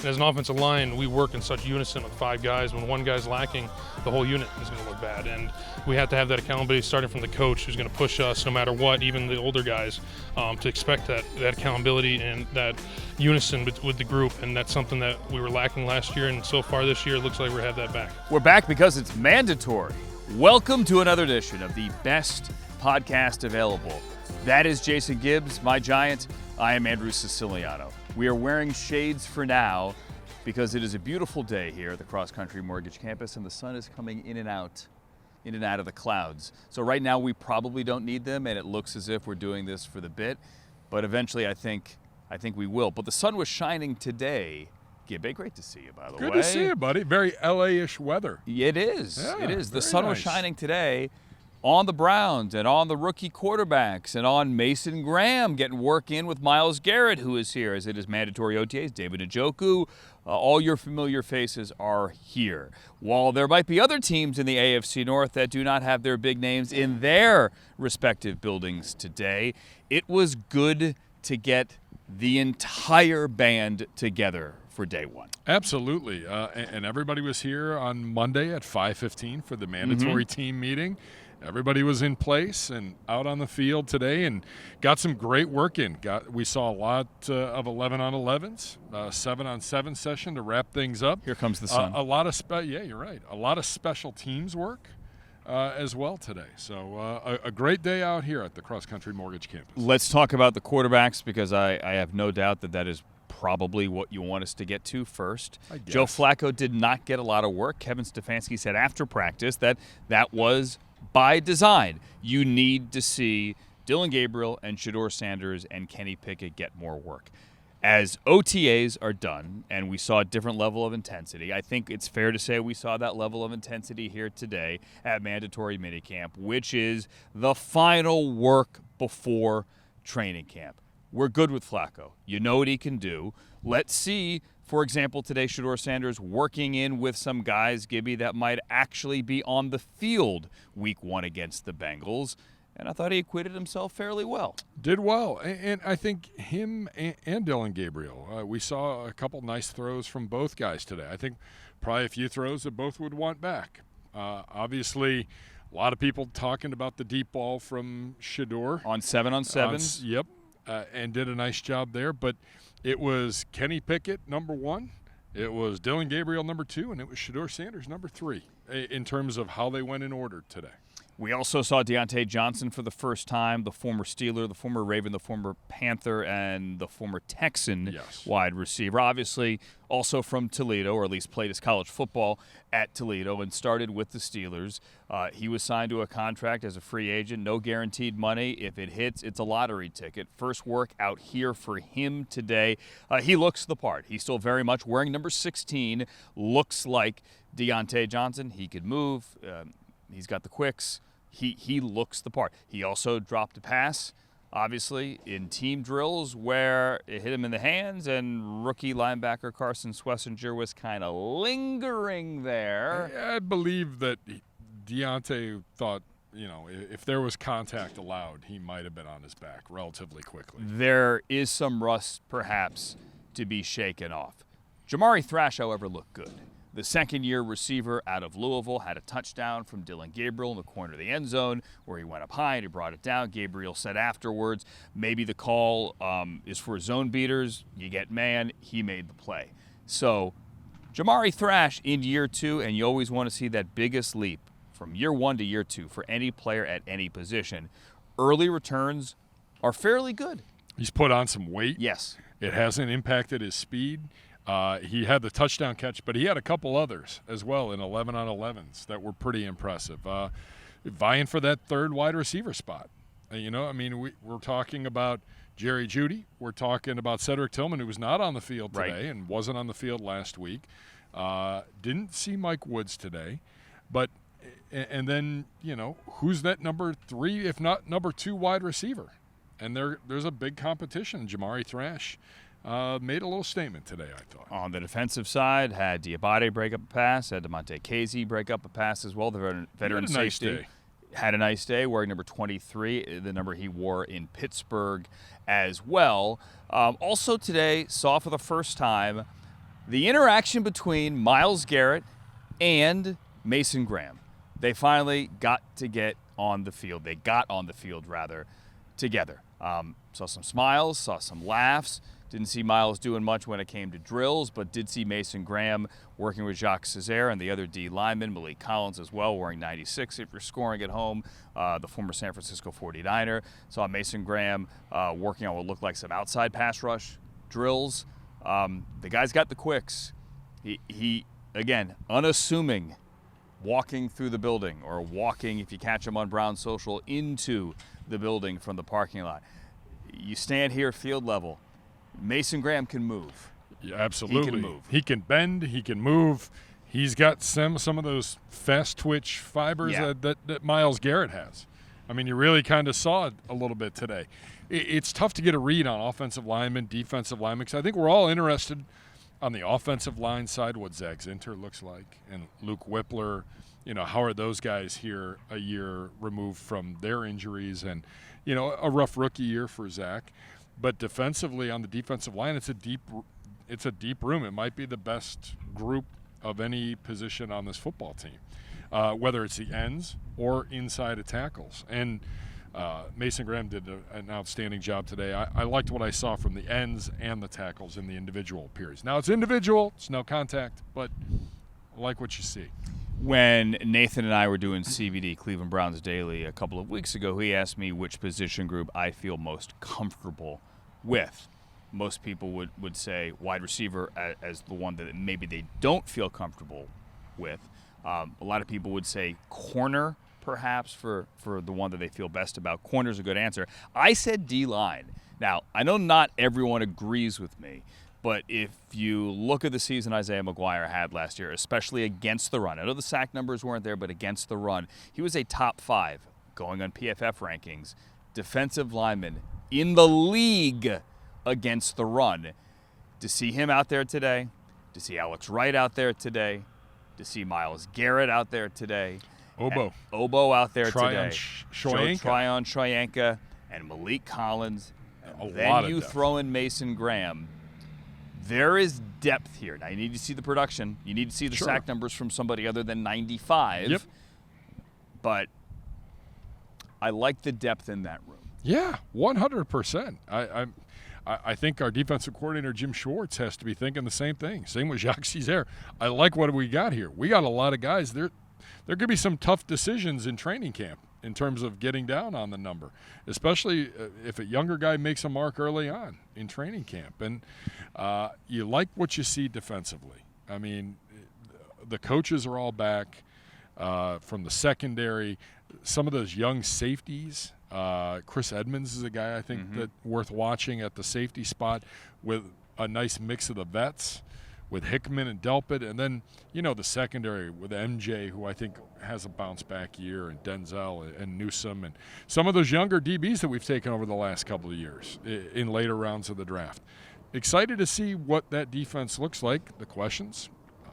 And as an offensive line, we work in such unison with 5 guys. When one guy's lacking, the whole unit is going to look bad. And we have to have that accountability starting from the coach who's going to push us no matter what, even the older guys, to expect that accountability and that unison with the group. And that's something that we were lacking last year. And so far this year, it looks like we have that back. We're back because it's mandatory. Welcome to another edition of the best podcast available. That is Jason Gibbs, my Giant. I am Andrew Siciliano. We are wearing shades for now because it is a beautiful day here at the Cross Country Mortgage Campus, and the sun is coming in and out of the clouds. So right now we probably don't need them, and it looks as if we're doing this for the bit, but eventually I think we will. But the sun was shining today. Gibby, great to see you, by the way. Good to see you, buddy. Very LA-ish weather. It is. Yeah, it is. The very sun was nice. shining today on the Browns and on the rookie quarterbacks and on Mason Graham getting work in with Myles Garrett, who is here as it is mandatory OTAs. David Njoku, all your familiar faces are here. While there might be other teams in the AFC North that do not have their big names in their respective buildings today, it was good to get the entire band together for day one. Absolutely. And everybody was here on Monday at 5:15 for the mandatory team meeting. Everybody was in place and out on the field today and got some great work in. We saw a lot of 11-on-11s, 7-on-7 session to wrap things up. Here comes the sun. A lot of yeah, you're right. A lot of special teams work as well today. So a great day out here at the Cross Country Mortgage Campus. Let's talk about the quarterbacks because I have no doubt that is probably what you want us to get to first. Joe Flacco did not get a lot of work. Kevin Stefanski said after practice that was by design. You need to see Dillon Gabriel and Shedeur Sanders and Kenny Pickett get more work. As OTAs are done and we saw a different level of intensity, I think it's fair to say we saw that level of intensity here today at Mandatory Minicamp, which is the final work before training camp. We're good with Flacco. You know what he can do. Let's see, for example, today Shedeur Sanders working in with some guys, Gibby, that might actually be on the field week 1 against the Bengals. And I thought he acquitted himself fairly well. Did well. And I think him and Dillon Gabriel, we saw a couple nice throws from both guys today. I think probably a few throws that both would want back. Obviously, a lot of people talking about the deep ball from Shedeur. On 7-on-7s? Yep. And did a nice job there. But it was Kenny Pickett, number 1. It was Dillon Gabriel, number 2. And it was Shedeur Sanders, number 3, in terms of how they went in order today. We also saw Diontae Johnson for the first time, the former Steeler, the former Raven, the former Panther, and the former Texan wide receiver. Obviously, also from Toledo, or at least played his college football at Toledo and started with the Steelers. He was signed to a contract as a free agent, no guaranteed money. If it hits, it's a lottery ticket. First work out here for him today. He looks the part. He's still very much wearing number 16, looks like Diontae Johnson. He could move. He's got the quicks. He looks the part. He also dropped a pass, obviously, in team drills where it hit him in the hands, and rookie linebacker Carson Schlesinger was kind of lingering there. I believe that Diontae thought, if there was contact allowed, he might have been on his back relatively quickly. There is some rust, perhaps, to be shaken off. Jamari Thrash, however, looked good. The second-year receiver out of Louisville had a touchdown from Dillon Gabriel in the corner of the end zone where he went up high and he brought it down. Gabriel said afterwards, maybe the call is for zone beaters. You get man. He made the play. So Jamari Thrash in year 2, and you always want to see that biggest leap from year 1 to year 2 for any player at any position. Early returns are fairly good. He's put on some weight. Yes. It hasn't impacted his speed. He had the touchdown catch, but he had a couple others as well in 11-on-11s that were pretty impressive. Vying for that third wide receiver spot. We're talking about Jerry Jeudy. We're talking about Cedric Tillman, who was not on the field today and wasn't on the field last week. Didn't see Mike Woods today. But and then, who's that number 3, if not number 2 wide receiver? And there's a big competition. Jamari Thrash made a little statement today, I thought. On the defensive side, had Diabate break up a pass, had DeMonte Casey break up a pass as well, the veteran safety. Had a nice day, wearing number 23, the number he wore in Pittsburgh as well. Also today, saw for the first time the interaction between Myles Garrett and Mason Graham. They finally got on the field. They got on the field, rather, together. Saw some smiles, saw some laughs. Didn't see Myles doing much when it came to drills, but did see Mason Graham working with Jacques Cesaire and the other D lineman, Malik Collins as well, wearing 96 if you're scoring at home, the former San Francisco 49er. Saw Mason Graham working on what looked like some outside pass rush drills. The guy's got the quicks. He again, unassuming, walking through the building, or walking, if you catch him on Brown Social, into the building from the parking lot. You stand here field level. Mason Graham can move. Yeah, absolutely. He can move. He can bend. He can move. He's got some of those fast twitch fibers that Myles Garrett has. I mean, you really kind of saw it a little bit today. It's tough to get a read on offensive linemen, defensive linemen, because I think we're all interested on the offensive line side what Zach Zinter looks like and Luke Whippler. You know, how are those guys here a year removed from their injuries and, you know, a rough rookie year for Zach. But defensively, on the defensive line, it's a deep room. It might be the best group of any position on this football team, whether it's the ends or inside of tackles. And Mason Graham did an outstanding job today. I liked what I saw from the ends and the tackles in the individual periods. Now, it's individual. It's no contact, but I like what you see. When Nathan and I were doing CBD, Cleveland Browns Daily, a couple of weeks ago, he asked me which position group I feel most comfortable with. Most people would say wide receiver as the one that maybe they don't feel comfortable with. A lot of people would say corner, perhaps, for the one that they feel best about. Corner's a good answer. I said D-line. Now, I know not everyone agrees with me, but if you look at the season Isaiah McGuire had last year, especially against the run, I know the sack numbers weren't there, but against the run, he was a top 5, going on PFF rankings, defensive lineman in the league against the run. To see him out there today, to see Alex Wright out there today, to see Myles Garrett out there today, Obo out there today, Tryon Shoyanka, and Malik Collins, and then you throw in Mason Graham. There is depth here. Now, you need to see the production. You need to see the sack numbers from somebody other than 95. Yep. But I like the depth in that room. Yeah, 100%. I think our defensive coordinator, Jim Schwartz, has to be thinking the same thing. Same with Jacques Cesaire. I like what we got here. We got a lot of guys. There could be some tough decisions in training camp in terms of getting down on the number, especially if a younger guy makes a mark early on in training camp. And you like what you see defensively. I mean, the coaches are all back from the secondary. Some of those young safeties, Chris Edmonds is a guy I think that worth watching at the safety spot with a nice mix of the vets, with Hickman and Delpit, and then, you know, the secondary with MJ, who I think has a bounce-back year, and Denzel and Newsome, and some of those younger DBs that we've taken over the last couple of years in later rounds of the draft. Excited to see what that defense looks like. The questions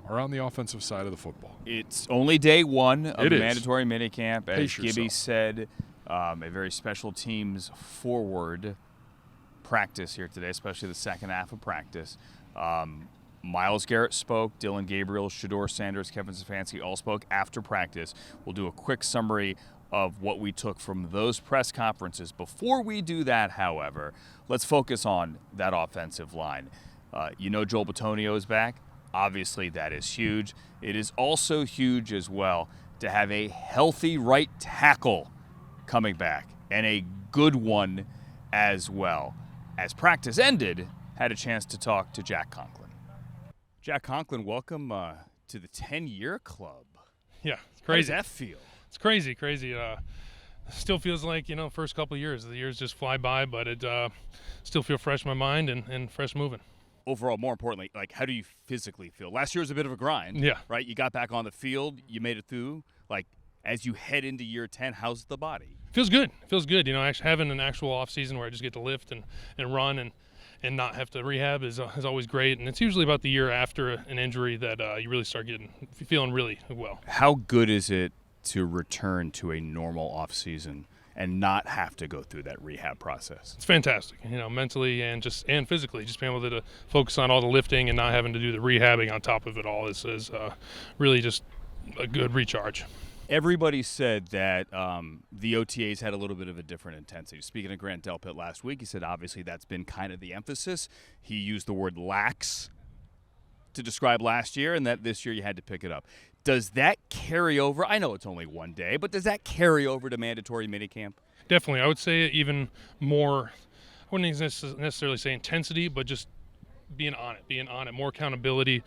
are on the offensive side of the football. It's only day one of the mandatory minicamp. As Gibby said, a very special teams forward practice here today, especially the second half of practice. Myles Garrett spoke, Dylan Gabriel, Shedeur Sanders, Kevin Stefanski all spoke after practice. We'll do a quick summary of what we took from those press conferences. Before we do that, however, let's focus on that offensive line. You know Joel Bitonio is back. Obviously, that is huge. It is also huge as well to have a healthy right tackle coming back, and a good one as well. As practice ended, had a chance to talk to Jack Conklin. Jack Conklin, welcome to the 10-year club. Yeah, it's crazy. How does that feel? It's crazy. Still feels like, you know, first couple of years. The years just fly by, but it still feel fresh in my mind and fresh moving. Overall, more importantly, like, how do you physically feel? Last year was a bit of a grind. Yeah. Right? You got back on the field. You made it through. Like, as you head into year 10, how's the body? Feels good. You know, actually having an actual off season where I just get to lift and run and not have to rehab is always great. And it's usually about the year after an injury that you really start feeling really well. How good is it to return to a normal off season and not have to go through that rehab process? It's fantastic, mentally and physically. Just being able to focus on all the lifting and not having to do the rehabbing on top of it all is really just a good recharge. Everybody said that the OTAs had a little bit of a different intensity. Speaking of Grant Delpit last week, he said obviously that's been kind of the emphasis. He used the word lax to describe last year, and that this year you had to pick it up. Does that carry over? I know it's only one day, but does that carry over to mandatory minicamp? Definitely. I would say even more, I wouldn't necessarily say intensity, but just being on it, more accountability,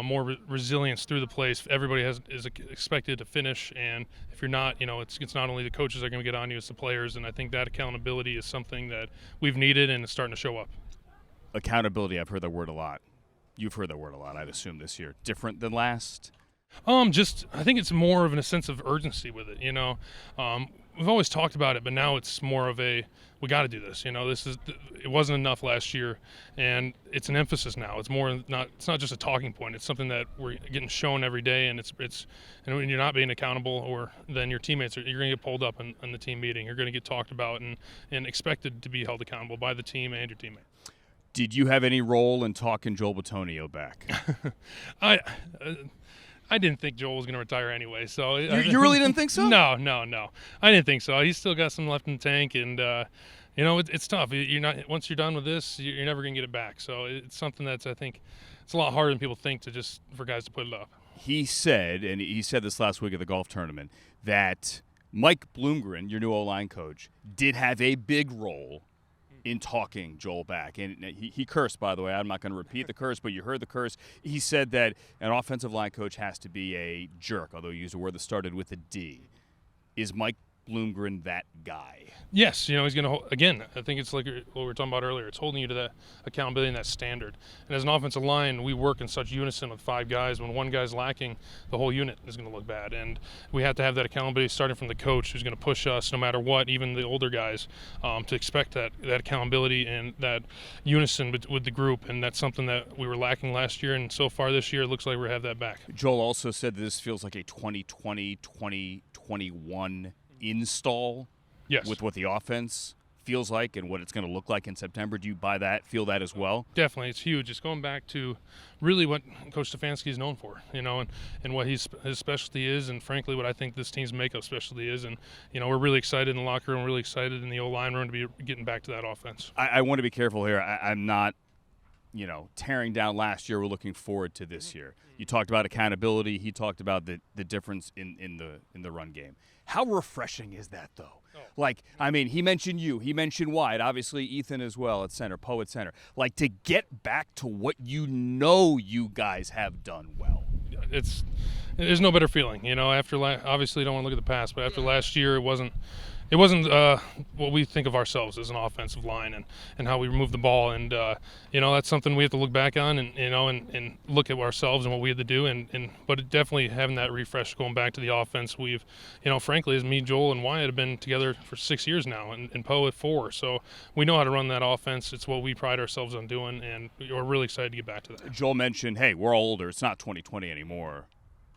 more resilience through the place. Everybody is expected to finish, and if you're not, it's not only the coaches that are going to get on you, it's the players, and I think that accountability is something that we've needed and it's starting to show up. Accountability, I've heard that word a lot. You've heard that word a lot, I'd assume, this year. Different than last? I think it's more of a sense of urgency with it, We've always talked about it, but now it's more of we got to do this. It wasn't enough last year, and it's an emphasis now. It's not just a talking point. It's something that we're getting shown every day, and and when you're not being accountable, or then your teammates you're going to get pulled up in the team meeting. You're going to get talked about and expected to be held accountable by the team and your teammate. Did you have any role in talking Joel Bitonio back? I didn't think Joel was going to retire anyway. So you really didn't think so? No. I didn't think so. He's still got some left in the tank, and it's tough. Once you're done with this, you're never going to get it back. So it's something that's, I think, it's a lot harder than people think for guys to put it up. He said, and he said this last week at the golf tournament, that Mike Bloomgren, your new O-line coach, did have a big role in talking Joel back. And he cursed, by the way. I'm not going to repeat the curse, but you heard the curse. He said that an offensive line coach has to be a jerk, although he used a word that started with a D. Is Mike Bloomgren that guy? Yes, he's going to, again, I think it's like what we were talking about earlier. It's holding you to that accountability and that standard. And as an offensive line, we work in such unison with 5 guys. When one guy's lacking, the whole unit is going to look bad. And we have to have that accountability starting from the coach who's going to push us no matter what, even the older guys, to expect that accountability and that unison with the group. And that's something that we were lacking last year. And so far this year, it looks like we have that back. Joel also said that this feels like a 2020-2021 install. Yes. With what the offense feels like and what it's going to look like in September. Do you buy that, feel that as well? Definitely. It's huge. It's going back to really what Coach Stefanski is known for, and what his specialty is, and frankly what I think this team's makeup specialty is. And, we're really excited in the locker room, really excited in the O-line room to be getting back to that offense. I want to be careful here. I'm not, tearing down last year. We're looking forward to this year. You talked about accountability. He talked about the difference in the run game. How refreshing is that, though? He mentioned you. He mentioned Wyatt. Obviously, Ethan as well at center, Poe at center. To get back to what you guys have done well. There's no better feeling. After obviously, don't want to look at the past, but after last year, it wasn't what we think of ourselves as an offensive line and how we move the ball. And, that's something we have to look back on and look at ourselves and what we had to do. But definitely having that refresh going back to the offense, we've, frankly, as me, Joel, and Wyatt have been together for 6 years now and Poe at 4. So we know how to run that offense. It's what we pride ourselves on doing, and we're really excited to get back to that. Joel mentioned, hey, we're all older. It's not 2020 anymore.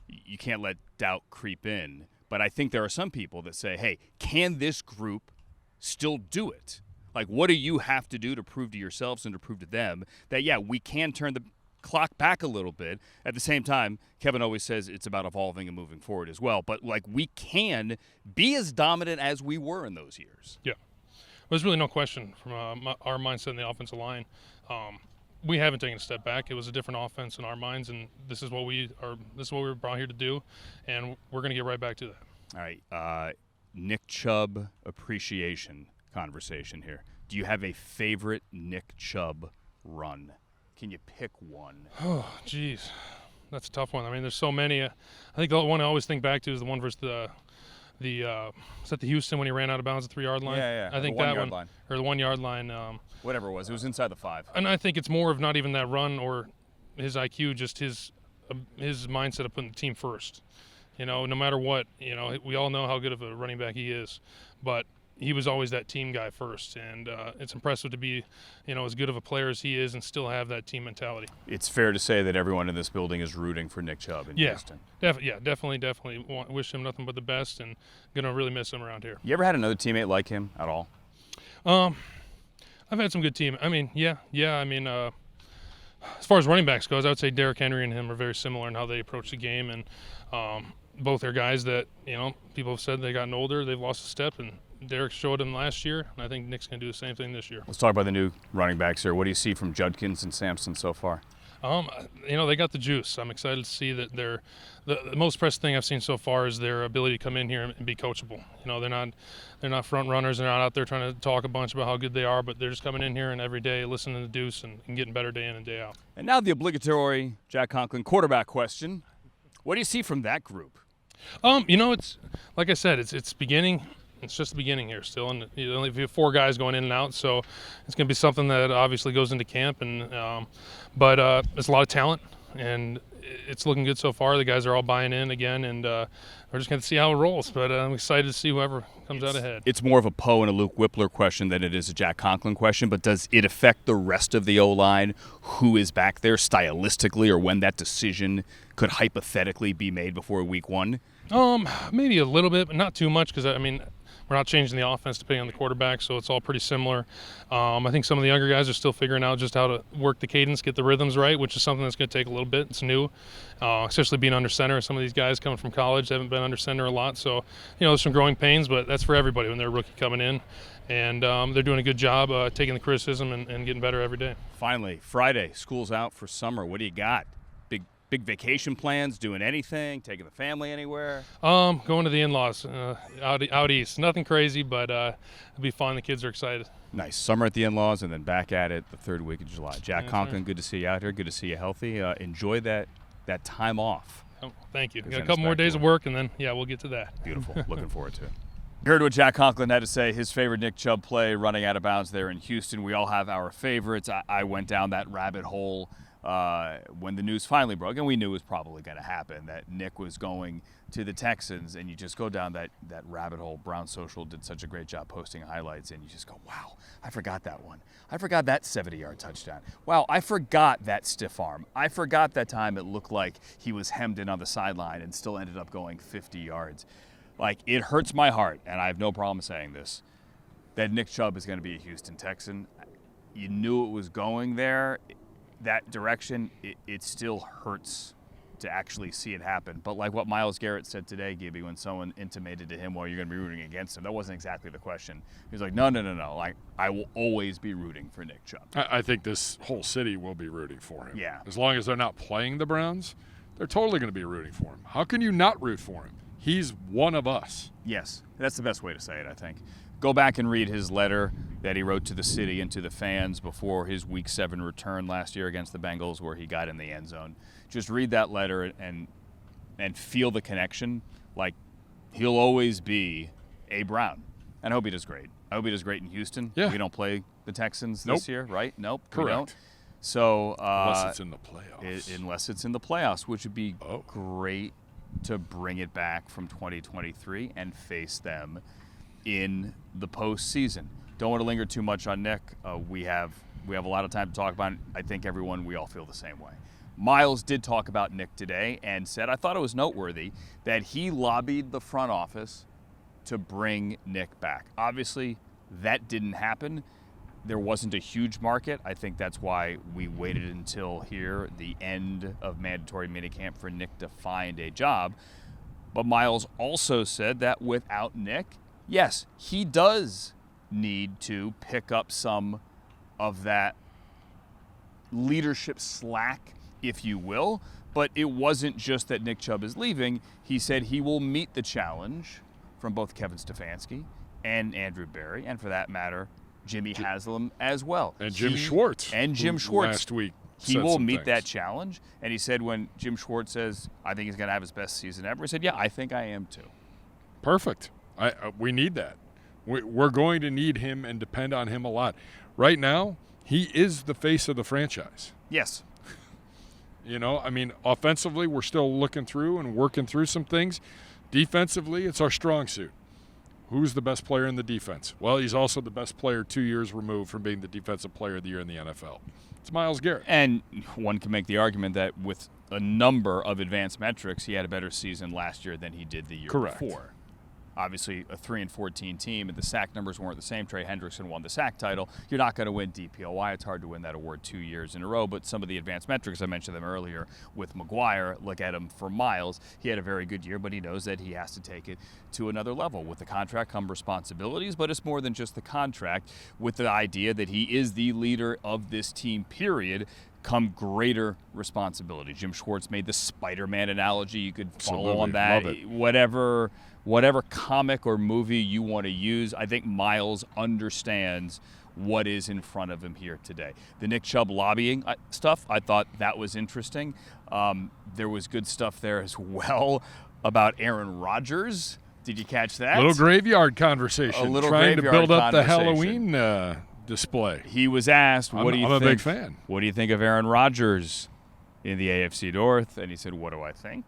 You can't let doubt creep in. But I think there are some people that say, hey, can this group still do it? What do you have to do to prove to yourselves and to prove to them that, yeah, we can turn the clock back a little bit? At the same time, Kevin always says it's about evolving and moving forward as well. But, we can be as dominant as we were in those years. Yeah. There's really no question from our mindset in the offensive line. We haven't taken a step back. It was a different offense in our minds, and this is what we were brought here to do, and we're going to get right back to that. All right. Nick Chubb appreciation conversation here. Do you have a favorite Nick Chubb run? Can you pick one? Oh, geez. That's a tough one. There's so many. I think the one I always think back to is the one versus is that the Houston when he ran out of bounds at the 3-yard line? Yeah. I think the 1 that yard one, line. or the 1 yard line. Whatever it was we inside the 5. And I think it's more of not even that run or his IQ, just his mindset of putting the team first. No matter what, we all know how good of a running back he is, but he was always that team guy first, and it's impressive to be, as good of a player as he is and still have that team mentality. It's fair to say that everyone in this building is rooting for Nick Chubb in Houston. Definitely. Wish him nothing but the best, and gonna really miss him around here. You ever had another teammate like him at all? I've had some good team. I mean, as far as running backs goes, I would say Derrick Henry and him are very similar in how they approach the game, and both are guys that people have said they've gotten older, they've lost a step, and Derek showed him last year, and I think Nick's going to do the same thing this year. Let's talk about the new running backs here. What do you see from Judkins and Sampson so far? They got the juice. I'm excited to see that the most impressive thing I've seen so far is their ability to come in here and be coachable. They're not front runners. They're not out there trying to talk a bunch about how good they are, but they're just coming in here and every day listening to the deuce and getting better day in and day out. And now the obligatory Jack Conklin quarterback question. What do you see from that group? It's like I said, it's beginning. It's just the beginning here still, and you only have 4 guys going in and out, so it's going to be something that obviously goes into camp. And but there's a lot of talent, and it's looking good so far. The guys are all buying in again, and we're just going to see how it rolls. But I'm excited to see whoever comes out ahead. It's more of a Poe and a Luke Whippler question than it is a Jack Conklin question. But does it affect the rest of the O-line, who is back there stylistically, or when that decision could hypothetically be made before week 1? Maybe a little bit, but not too much, because we're not changing the offense depending on the quarterback, so it's all pretty similar. I think some of the younger guys are still figuring out just how to work the cadence, get the rhythms right, which is something that's going to take a little bit. It's new, especially being under center. Some of these guys coming from college haven't been under center a lot, so there's some growing pains, but that's for everybody when they're a rookie coming in. And they're doing a good job taking the criticism and getting better every day. Finally, Friday, school's out for summer. What do you got? Big vacation plans, doing anything, taking the family anywhere? Going to the in-laws out east. Nothing crazy, but it'll be fun. The kids are excited. Nice. Summer at the in-laws and then back at it the 3rd week of July. Jack Conklin, right. Good to see you out here. Good to see you healthy. Enjoy that time off. Oh, thank you. Got a couple more days of work, and then, we'll get to that. Beautiful. Looking forward to it. You heard what Jack Conklin had to say, his favorite Nick Chubb play running out of bounds there in Houston. We all have our favorites. I went down that rabbit hole when the news finally broke, and we knew it was probably going to happen, that Nick was going to the Texans, and you just go down that rabbit hole. Brown Social did such a great job posting highlights, and you just go, wow, I forgot that one. I forgot that 70-yard touchdown. Wow, I forgot that stiff arm. I forgot that time it looked like he was hemmed in on the sideline and still ended up going 50 yards. Like, it hurts my heart, and I have no problem saying this, that Nick Chubb is going to be a Houston Texan. You knew it was going there. That direction, it still hurts to actually see it happen. But like what Myles Garrett said today, Gibby, when someone intimated to him, well, you're going to be rooting against him, that wasn't exactly the question. He was like, no. Like, I will always be rooting for Nick Chubb. I think this whole city will be rooting for him. Yeah. As long as they're not playing the Browns, they're totally going to be rooting for him. How can you not root for him? He's one of us. Yes, that's the best way to say it, I think. Go back and read his letter that he wrote to the city and to the fans before his Week 7 return last year against the Bengals, where he got in the end zone. Just read that letter and feel the connection. Like, he'll always be a Brown. And I hope he does great. I hope he does great in Houston. Yeah. We don't play the Texans this year, right? Nope. Correct. We don't. So unless it's in the playoffs. Unless it's in the playoffs, which would be great to bring it back from 2023 and face them in the postseason. Don't want to linger too much on Nick. We have a lot of time to talk about it. I think we all feel the same way. Myles did talk about Nick today and said, I thought it was noteworthy that he lobbied the front office to bring Nick back. Obviously, that didn't happen. There wasn't a huge market. I think that's why we waited until here, the end of mandatory minicamp, for Nick to find a job. But Myles also said that without Nick, yes, he does need to pick up some of that leadership slack, if you will. But it wasn't just that Nick Chubb is leaving. He said he will meet the challenge from both Kevin Stefanski and Andrew Berry, and for that matter, Jimmy Haslam as well. And Jim Schwartz. And Jim Schwartz. Last week. He will meet that challenge. And he said when Jim Schwartz says, I think he's going to have his best season ever, he said, yeah, I think I am too. Perfect. We need that. We're going to need him and depend on him a lot. Right now, he is the face of the franchise. Yes. Offensively, we're still looking through and working through some things. Defensively, it's our strong suit. Who's the best player in the defense? Well, he's also the best player 2 years removed from being the Defensive Player of the Year in the NFL. It's Myles Garrett. And one can make the argument that with a number of advanced metrics, he had a better season last year than he did the year before. Obviously, a 3-14 team, and the sack numbers weren't the same. Trey Hendrickson won the sack title. You're not going to win DPOY. It's hard to win that award 2 years in a row, but some of the advanced metrics, I mentioned them earlier with McGuire, look at him for Myles. He had a very good year, but he knows that he has to take it to another level. With the contract come responsibilities, but it's more than just the contract. With the idea that he is the leader of this team, period, come greater responsibility. Jim Schwartz made the Spider-Man analogy. You could follow on that. Love it. Whatever comic or movie you want to use, I think Myles understands what is in front of him here today. The Nick Chubb lobbying stuff, I thought that was interesting. There was good stuff there as well about Aaron Rodgers. Did you catch that? Little graveyard conversation. A little trying graveyard to build up the conversation. Halloween display. He was asked, what do you think? I'm a big fan. What do you think of Aaron Rodgers in the AFC North? And he said, what do I think?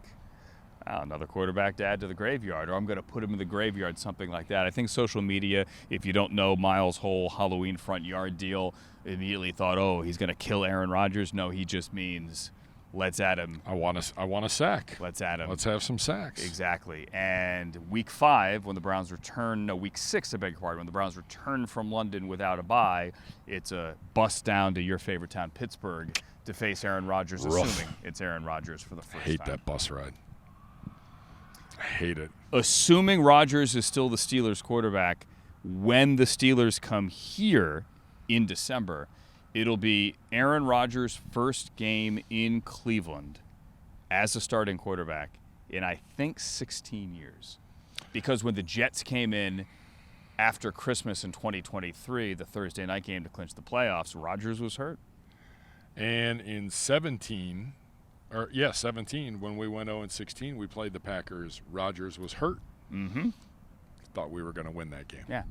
Another quarterback to add to the graveyard, or I'm going to put him in the graveyard, something like that. I think social media, if you don't know Myles' whole Halloween front yard deal, immediately thought, oh, he's going to kill Aaron Rodgers. No, he just means let's add him. I want a sack. Let's add him. Let's have some sacks. Exactly. And week 5, when the Browns return, no, week 6, I beg your pardon, when the Browns return from London without a bye, it's a bus down to your favorite town, Pittsburgh, to face Aaron Rodgers, assuming it's Aaron Rodgers for the first time. I hate that bus ride. I hate it. Assuming Rodgers is still the Steelers quarterback, when the Steelers come here in December, it'll be Aaron Rodgers' first game in Cleveland as a starting quarterback in, I think, 16 years. Because when the Jets came in after Christmas in 2023, the Thursday night game to clinch the playoffs, Rodgers was hurt. And in 17, when we went 0-16, we played the Packers. Rodgers was hurt. Mm-hmm. Thought we were going to win that game. Yeah.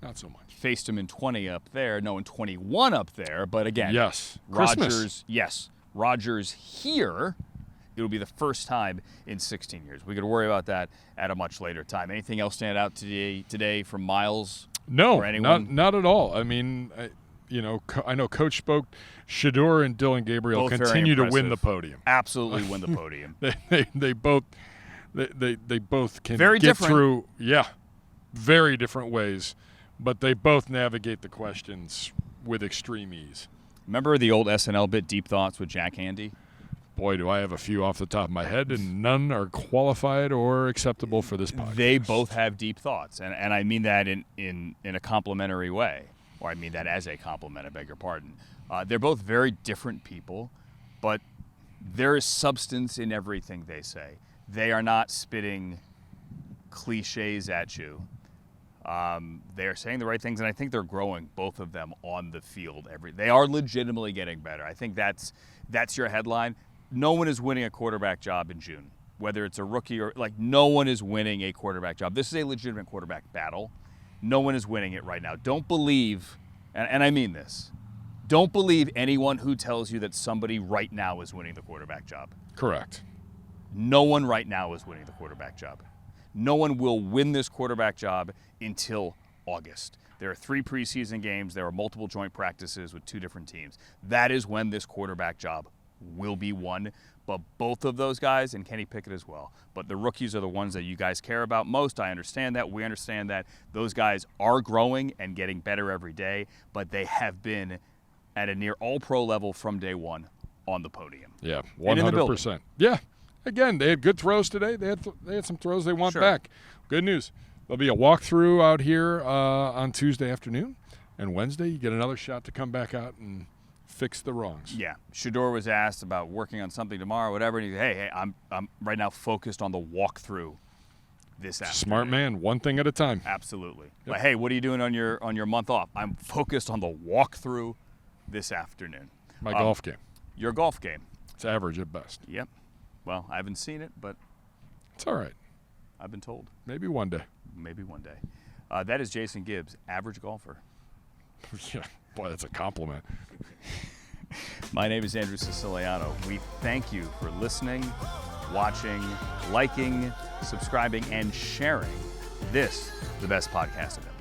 Not so much. Faced him in 20 up there. No, in 21 up there. But again, yes. Rodgers, Rodgers here, it'll be the first time in 16 years. We could worry about that at a much later time. Anything else stand out today from Myles? No, or anyone? Not at all. I mean, I know Coach spoke. Shador and Dylan Gabriel both continue to win the podium. Absolutely win the podium. They both can very get different. through. Yeah, very different ways, but they both navigate the questions with extreme ease. Remember the old SNL bit, Deep Thoughts with Jack Handy? Boy, do I have a few off the top of my head, and none are qualified or acceptable for this podcast. They both have deep thoughts, and I mean that in a complimentary way. Or I mean that as a compliment, I beg your pardon. They're both very different people, but there is substance in everything they say. They are not spitting cliches at you. They are saying the right things, and I think they're growing, both of them, on the field. They are legitimately getting better. I think that's your headline. No one is winning a quarterback job in June, whether it's a rookie or no one is winning a quarterback job. This is a legitimate quarterback battle. No one is winning it right now. Don't believe, and I mean this, don't believe anyone who tells you that somebody right now is winning the quarterback job. Correct. No one right now is winning the quarterback job. No one will win this quarterback job until August. There are 3 preseason games. There are multiple joint practices with 2 different teams. That is when this quarterback job will be won. But both of those guys, and Kenny Pickett as well, but the rookies are the ones that you guys care about most. I understand that. We understand that. Those guys are growing and getting better every day, but they have been at a near all-pro level from day one on the podium. Yeah, 100%. And in the building. Yeah. Again, they had good throws today. They had some throws they want back. Good news. There'll be a walkthrough out here on Tuesday afternoon, and Wednesday you get another shot to come back out and fix the wrongs. Yeah. Shador was asked about working on something tomorrow, whatever, and he said, hey, I'm right now focused on the walkthrough this afternoon. Smart man, one thing at a time. Absolutely. Yep. But hey, what are you doing on your month off? I'm focused on the walkthrough this afternoon. My golf game. Your golf game. It's average at best. Yep. Well, I haven't seen it, but it's all right. I've been told. Maybe one day. Maybe one day. That is Jason Gibbs, average golfer. Yeah, boy, that's a compliment. My name is Andrew Siciliano. We thank you for listening, watching, liking, subscribing, and sharing this the best podcast available.